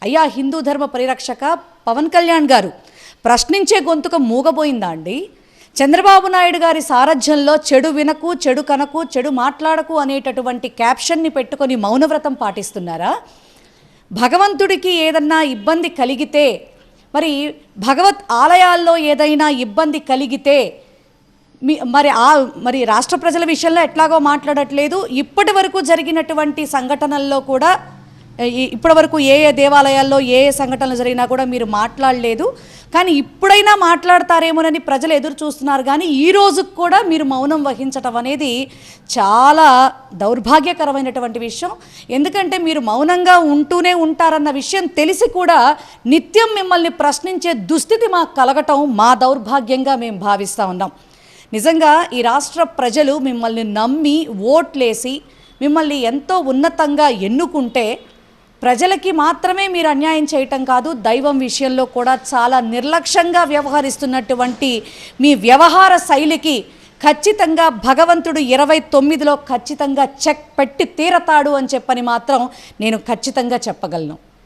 అయ్యా హిందూ ధర్మ పరిరక్షక పవన్ కళ్యాణ్ గారు ప్రశ్నించే గొంతుక మూగబోయిందా అండి? చంద్రబాబు నాయుడు గారి సారథ్యంలో చెడు వినకు, చెడు కనకు, చెడు మాట్లాడకు అనేటటువంటి క్యాప్షన్ని పెట్టుకొని మౌనవ్రతం పాటిస్తున్నారా? భగవంతుడికి ఏదన్నా ఇబ్బంది కలిగితే, భగవత్ ఆలయాల్లో ఏదైనా ఇబ్బంది కలిగితే మరి రాష్ట్ర ప్రజల విషయంలో ఎట్లాగో మాట్లాడట్లేదు. ఇప్పటి వరకు జరిగినటువంటి సంఘటనల్లో కూడా ఇప్పటి వరకు ఏ దేవాలయాల్లో ఏ సంఘటనలు జరిగినా కూడా మీరు మాట్లాడలేదు. కానీ ఇప్పుడైనా మాట్లాడతారేమోనని ప్రజలు ఎదురు చూస్తున్నారు. కానీ ఈ రోజుకు కూడా మీరు మౌనం వహించటం అనేది చాలా దౌర్భాగ్యకరమైనటువంటి విషయం. ఎందుకంటే మీరు మౌనంగా ఉంటూనే ఉంటారన్న విషయం తెలిసి కూడా నిత్యం మిమ్మల్ని ప్రశ్నించే దుస్థితి మాకు కలగటం మా దౌర్భాగ్యంగా మేము భావిస్తూ ఉన్నాం. నిజంగా ఈ రాష్ట్ర ప్రజలు మిమ్మల్ని నమ్మి ఓట్లేసి మిమ్మల్ని ఎంతో ఉన్నతంగా ఎన్నుకుంటే ప్రజలకి మాత్రమే మీరు అన్యాయం చేయటం కాదు, దైవం విషయంలో కూడా చాలా నిర్లక్ష్యంగా వ్యవహరిస్తున్నటువంటి మీ వ్యవహార శైలికి ఖచ్చితంగా భగవంతుడు 29లో ఖచ్చితంగా చెక్ పెట్టి తీరతాడు అని చెప్పని మాత్రం నేను ఖచ్చితంగా చెప్పగలను.